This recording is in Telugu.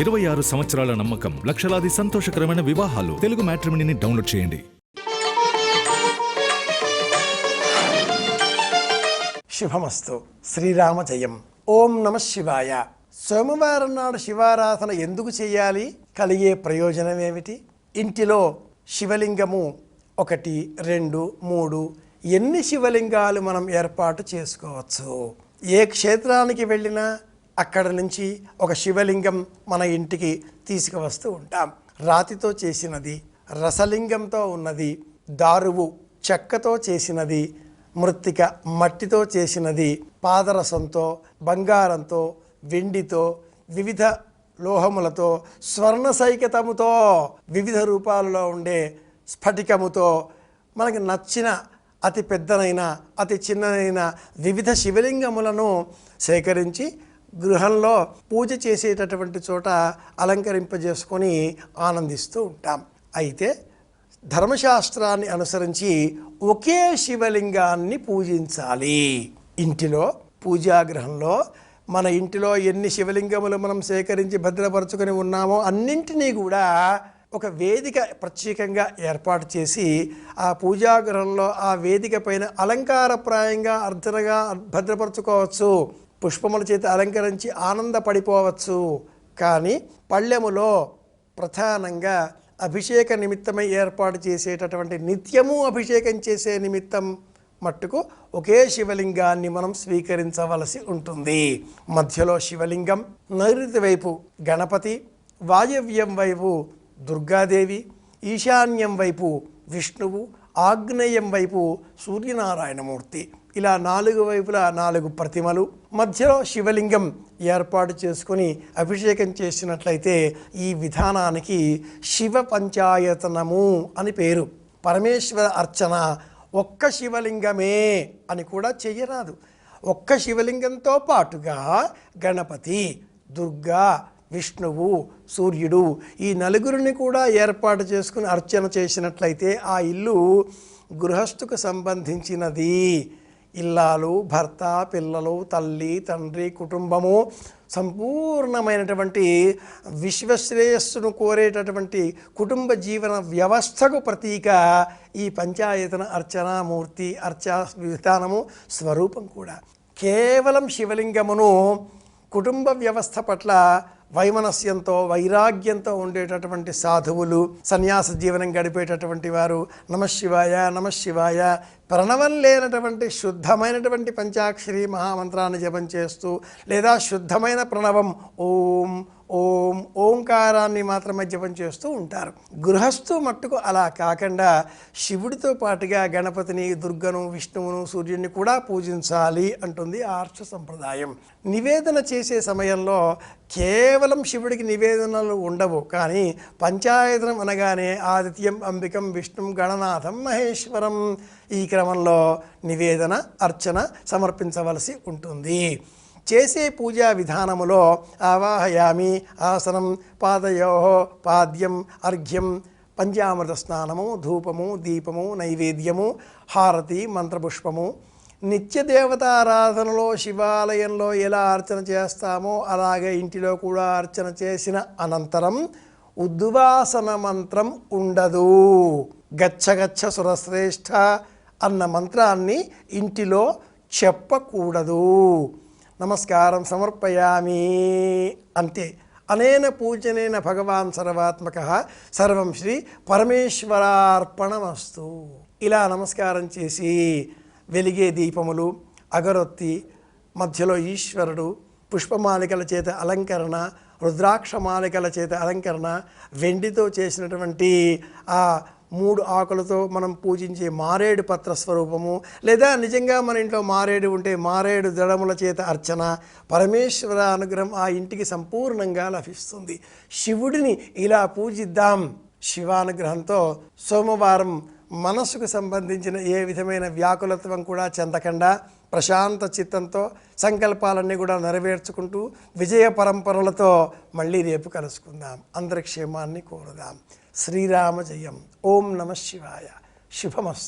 26 సంవత్సరాల నమ్మకం, లక్షలాది సంతోషకరమైన వివాహాలు. తెలుగు మ్యాట్రిమోనీని డౌన్లోడ్ చేయండి. శుభమస్తు. శ్రీరామ జయం. ఓం నమ శివాయ. సోమవారం నాడు శివారాధన ఎందుకు చేయాలి? కలిగే ప్రయోజనం ఏమిటి? ఇంటిలో శివలింగము 1, 2, 3 ఎన్ని శివలింగాలు మనం ఏర్పాటు చేసుకోవచ్చు? ఏ క్షేత్రానికి వెళ్ళినా అక్కడ నుంచి ఒక శివలింగం మన ఇంటికి తీసుకువస్తూ ఉంటాం. రాతితో చేసినది, రసలింగంతో ఉన్నది, దారువు చెక్కతో చేసినది, మృత్తిక మట్టితో చేసినది, పాదరసంతో, బంగారంతో, వెండితో, వివిధ లోహములతో, స్వర్ణ సైకతముతో, వివిధ రూపాలలో ఉండే స్ఫటికముతో మనకి నచ్చిన అతి పెద్దనైన అతి చిన్ననైన వివిధ శివలింగములను సేకరించి గృహంలో పూజ చేసేటటువంటి చోట అలంకరింపజేసుకొని ఆనందిస్తూ ఉంటాం. అయితే ధర్మశాస్త్రాన్ని అనుసరించి ఒకే శివలింగాన్ని పూజించాలి. ఇంటిలో పూజాగృహంలో మన ఇంటిలో ఎన్ని శివలింగములు మనం సేకరించి భద్రపరచుకొని ఉన్నామో అన్నింటినీ కూడా ఒక వేదిక ప్రత్యేకంగా ఏర్పాటు చేసి ఆ పూజాగృహంలో ఆ వేదిక పైన అలంకారప్రాయంగా అర్చనగా భద్రపరచుకోవచ్చు. పుష్పముల చేత అలంకరించి ఆనందపడిపోవచ్చు. కానీ పళ్ళెములో ప్రధానంగా అభిషేక నిమిత్తమై ఏర్పాటు చేసేటటువంటి నిత్యము అభిషేకం చేసే నిమిత్తం మట్టుకు ఒకే శివలింగాన్ని మనం స్వీకరించవలసి ఉంటుంది. మధ్యలో శివలింగం, నైరుతి వైపు గణపతి, వాయవ్యం వైపు దుర్గాదేవి, ఈశాన్యం వైపు విష్ణువు, ఆగ్నేయం వైపు సూర్యనారాయణమూర్తి, ఇలా 4 వైపులా 4 ప్రతిమలు, మధ్యలో శివలింగం ఏర్పాటు చేసుకొని అభిషేకం చేసినట్లయితే ఈ విధానానికి శివ పంచాయతనము అని పేరు. పరమేశ్వర అర్చన ఒక్క శివలింగమే అని కూడా చెయ్యరాదు. ఒక్క శివలింగంతో పాటుగా గణపతి, దుర్గా, విష్ణువు, సూర్యుడు ఈ 4 కూడా ఏర్పాటు చేసుకుని అర్చన చేసినట్లయితే ఆ ఇల్లు గృహస్థుకు సంబంధించినది. ఇల్లాలు, భర్త, పిల్లలు, తల్లి, తండ్రి, కుటుంబము సంపూర్ణమైనటువంటి విశ్వశ్రేయస్సును కోరేటటువంటి కుటుంబ జీవన వ్యవస్థకు ప్రతీక ఈ పంచాయతన అర్చనామూర్తి, అర్చా విధానము, స్వరూపం కూడా. కేవలం శివలింగమును కుటుంబ వ్యవస్థ పట్ల వైమనస్యంతో, వైరాగ్యంతో ఉండేటటువంటి సాధువులు, సన్యాస జీవనం గడిపేటటువంటి వారు నమశివాయ నమశివాయ ప్రణవం లేనటువంటి శుద్ధమైనటువంటి పంచాక్షరి మహామంత్రాన్ని జపం చేస్తూ లేదా శుద్ధమైన ప్రణవం ఓం ఓం ఓంకారాన్ని మాత్రమే జపం చేస్తూ ఉంటారు. గృహస్థు మట్టుకు అలా కాకుండా శివుడితో పాటుగా గణపతిని, దుర్గను, విష్ణువును, సూర్యుడిని కూడా పూజించాలి అంటుంది ఆర్ష సంప్రదాయం. నివేదన చేసే సమయంలో కేవలం శివుడికి నివేదనలు ఉండవు. కానీ పంచాయతనం అనగానే ఆదిత్యం, అంబికం, విష్ణుం, గణనాథం, మహేశ్వరం ఈ క్రమంలో నివేదన, అర్చన సమర్పించవలసి ఉంటుంది. చేసే పూజా విధానములో ఆవాహయామి, ఆసనం, పాదయో, పాద్యం, అర్ఘ్యం, పంచామృత స్నానము, ధూపము, దీపము, నైవేద్యము, హారతి, మంత్రపుష్పము. నిత్య దేవతారాధనలో శివాలయంలో ఎలా అర్చన చేస్తామో అలాగే ఇంటిలో కూడా అర్చన చేసిన అనంతరం ఉద్వాసన మంత్రం ఉండదు. గచ్చగచ్చ సురశ్రేష్ఠ అన్న మంత్రాన్ని ఇంటిలో చెప్పకూడదు. నమస్కారం సమర్పయామి అంతే. అనేన పూజనేన భగవాన్ సర్వాత్మక సర్వం శ్రీ పరమేశ్వరార్పణమస్తు. ఇలా నమస్కారం చేసి వెలిగే దీపములు, అగరొత్తి, మధ్యలో ఈశ్వరుడు, పుష్పమాలికల చేత అలంకరణ, రుద్రాక్షమాలికల చేత అలంకరణ, వెండితో చేసినటువంటి ఆ 3 ఆకులతో మనం పూజించే మారేడు పత్ర స్వరూపము, లేదా నిజంగా మన ఇంట్లో మారేడు ఉంటే మారేడు దళముల చేత అర్చన, పరమేశ్వర అనుగ్రహం ఆ ఇంటికి సంపూర్ణంగా లభిస్తుంది. శివుడిని ఇలా పూజిద్దాం. శివానుగ్రహంతో సోమవారం మనసుకు సంబంధించిన ఏ విధమైన వ్యాకులత్వం కూడా చెందకుండా ప్రశాంత చిత్తంతో సంకల్పాలన్నీ కూడా నెరవేర్చుకుంటూ విజయ పరంపరలతో మళ్ళీ రేపు కలుసుకుందాం. అందరి క్షేమాన్ని కోరుదాం. శ్రీరామ జయం. ఓం నమ శివాయ. శుభమస్తు.